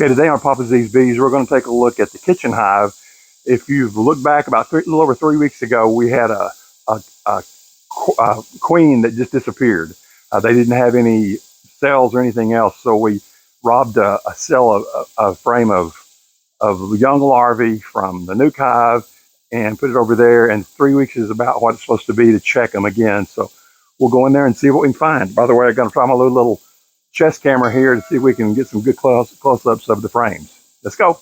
Okay, today on Papa's These Bees, we're going to take a look at the kitchen hive. If you've looked back about a little over 3 weeks ago, we had a queen that just disappeared. They didn't have any cells or anything else, so we robbed a frame of young larvae from the nuke hive and put it over there, and 3 weeks is about what it's supposed to be to check them again. So we'll go in there and see what we can find. By the way, I'm going to try my little chest camera here to see if we can get some good close-ups of the frames. Let's go.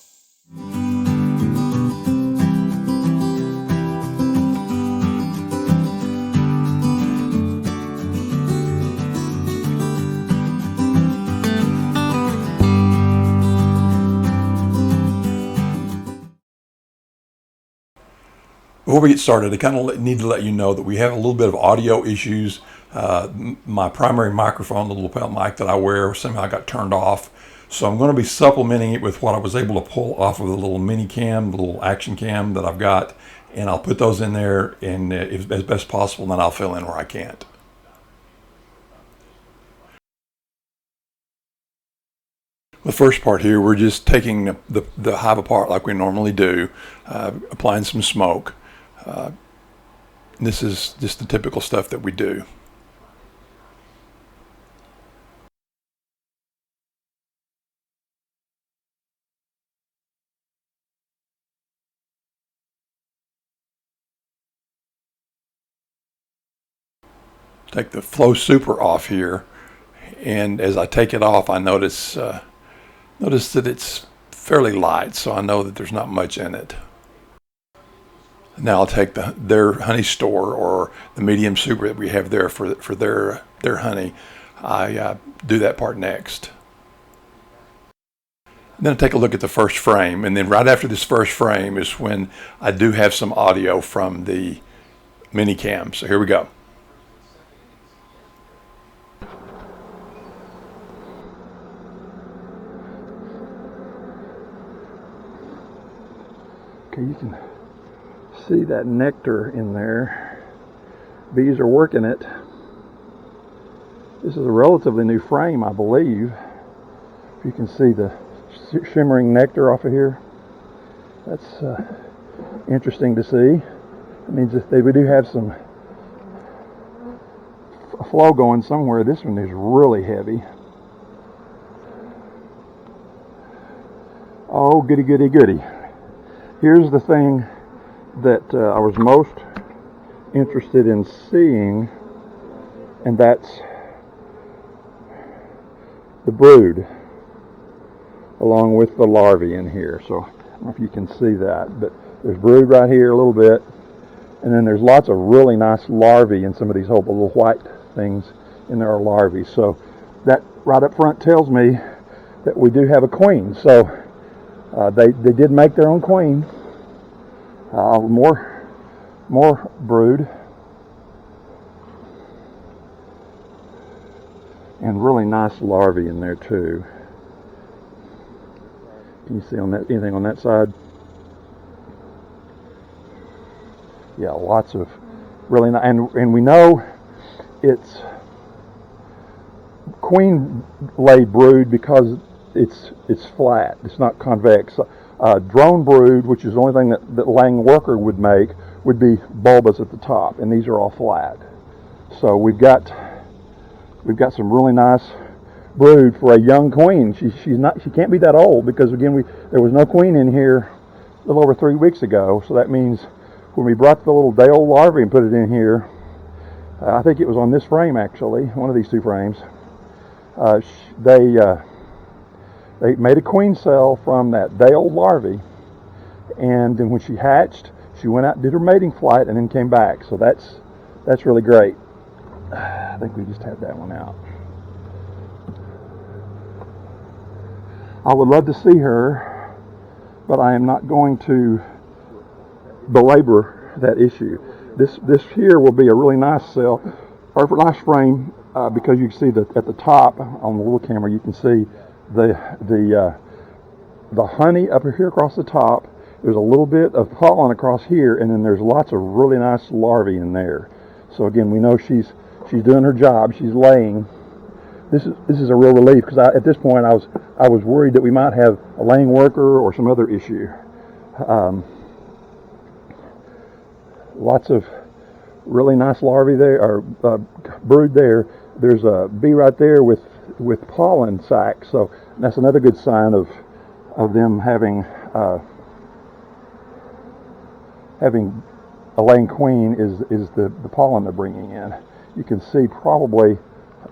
Before we get started, I kind of need to let you know that we have a little bit of audio issues. My primary microphone, the lapel mic that I wear, somehow got turned off. So I'm going to be supplementing it with what I was able to pull off of the little mini cam, the little action cam that I've got. And I'll put those in there and as best possible, and then I'll fill in where I can't. The first part here, we're just taking the hive apart like we normally do, applying some smoke. This is just the typical stuff that we do. Take the flow super off here, and as I take it off, I notice that it's fairly light, so I know that there's not much in it. Now I'll take their honey store, or the medium super that we have there for their honey. I do that part next. Then I take a look at the first frame, and then right after this first frame is when I do have some audio from the mini cam. So here we go. Okay, you can see that nectar in there. Bees are working it. This is a relatively new frame, I believe. If you can see the shimmering nectar off of here, that's interesting to see. It means that we do have some flow going somewhere. This one is really heavy. Oh, goody, goody, goody. Here's the thing that I was most interested in seeing, and that's the brood along with the larvae in here. So I don't know if you can see that, but there's brood right here a little bit, and then there's lots of really nice larvae in some of these little white things in there are larvae. So that right up front tells me that we do have a queen. So they did make their own queen. More brood, and really nice larvae in there too. Can you see anything on that side? Yeah, lots of really nice, and we know it's queen laid brood because it's flat. It's not convex. Drone brood, which is the only thing that laying worker would make, would be bulbous at the top, and these are all flat. So we've got some really nice brood for a young queen. She can't be that old, because again there was no queen in here a little over 3 weeks ago. So that means when we brought the little day-old larvae and put it in here, I think it was on this frame actually, one of these two frames. They made a queen cell from that day-old larvae, and then when she hatched, she went out and did her mating flight and then came back. So that's really great. I think we just had that one out. I would love to see her, but I am not going to belabor that issue. This here will be a really nice cell, or nice frame, because you can see that at the top on the little camera, you can see the honey up here across the top. There's a little bit of pollen across here, and then there's lots of really nice larvae in there. So again, we know she's doing her job. She's laying this is a real relief, because at this point I was worried that we might have a laying worker or some other issue. Lots of really nice larvae there, or brood there. There's a bee right there with pollen sacs, so that's another good sign of them having a laying queen is the pollen they're bringing in. You can see probably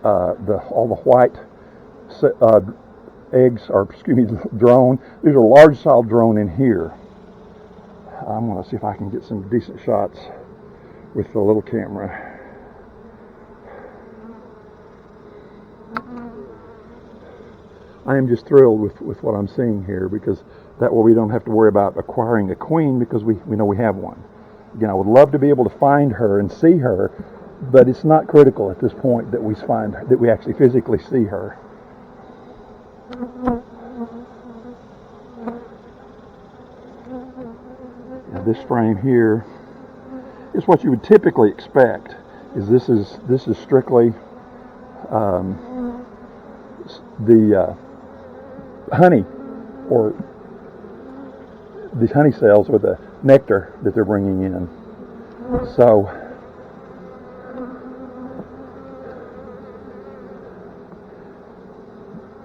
all the white eggs, or excuse me, drone. There's a large solid drone in here. I'm going to see if I can get some decent shots with the little camera. I am just thrilled with what I'm seeing here, because that way we don't have to worry about acquiring a queen, because we know we have one. Again, I would love to be able to find her and see her, but it's not critical at this point that we actually physically see her. Now this frame here is what you would typically expect. This is strictly the honey, or these honey cells, or the nectar that they're bringing in. So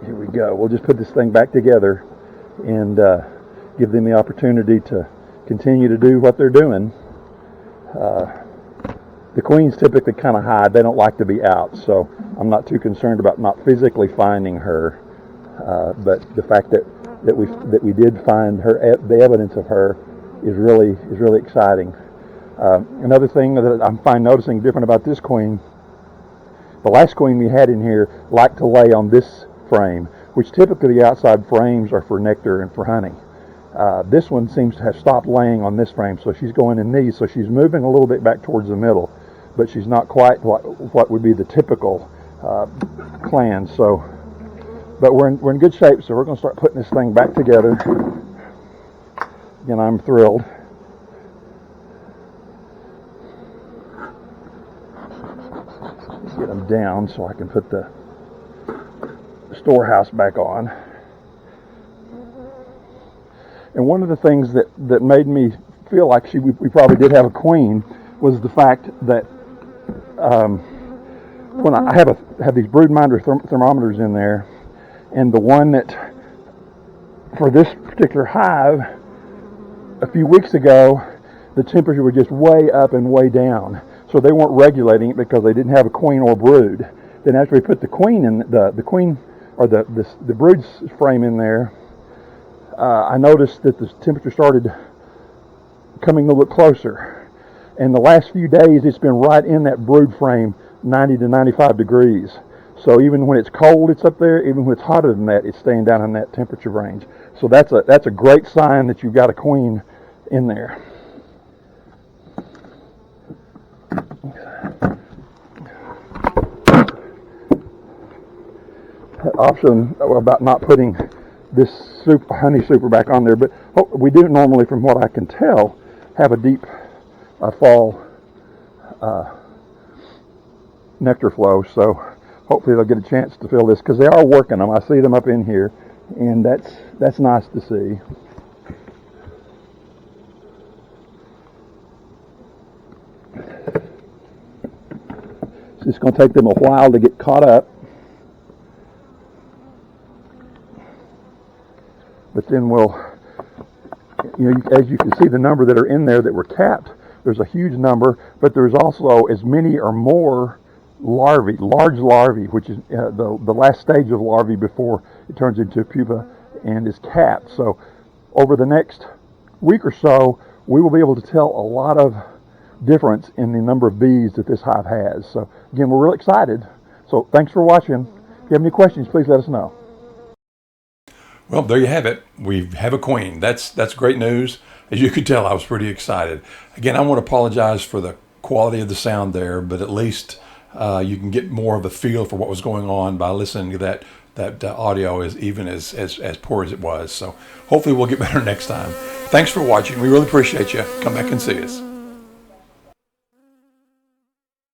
here we go. We'll just put this thing back together and give them the opportunity to continue to do what they're doing. The queens typically kind of hide. They don't like to be out, so I'm not too concerned about not physically finding her. But the fact that we did find her, the evidence of her, is really exciting. Another thing that I'm noticing different about this queen, the last queen we had in here liked to lay on this frame, which typically the outside frames are for nectar and for honey. This one seems to have stopped laying on this frame, so she's going in these, so she's moving a little bit back towards the middle, but she's not quite what would be the typical clan. So, but we're in good shape, so we're going to start putting this thing back together. Again, I'm thrilled. Get them down so I can put the storehouse back on. And one of the things that made me feel like we probably did have a queen was the fact that when I have these broodminder thermometers in there, and the one that for this particular hive a few weeks ago, the temperature was just way up and way down, so they weren't regulating it because they didn't have a queen or brood. Then after we put the queen in the queen, or the brood frame in there, I noticed that the temperature started coming a little bit closer. And the last few days, it's been right in that brood frame, 90 to 95 degrees. So even when it's cold, it's up there. Even when it's hotter than that, it's staying down in that temperature range. So that's a great sign that you've got a queen in there. That option about not putting this honey super back on there, but we do normally, from what I can tell, have a deep fall nectar flow, so hopefully they'll get a chance to fill this, because they are working them. I see them up in here, and that's nice to see. So it's going to take them a while to get caught up. But then as you can see, the number that are in there that were capped, there's a huge number, but there's also as many or more larvae, large larvae, which is the last stage of larvae before it turns into a pupa and is capped. So over the next week or so, we will be able to tell a lot of difference in the number of bees that this hive has. So again, we're real excited. So thanks for watching. If you have any questions, please let us know. Well, there you have it. We have a queen. That's great news. As you could tell, I was pretty excited. Again, I want to apologize for the quality of the sound there, but at least you can get more of a feel for what was going on by listening to that audio, as poor as it was. So hopefully we'll get better next time. Thanks for watching. We really appreciate you. Come back and see us.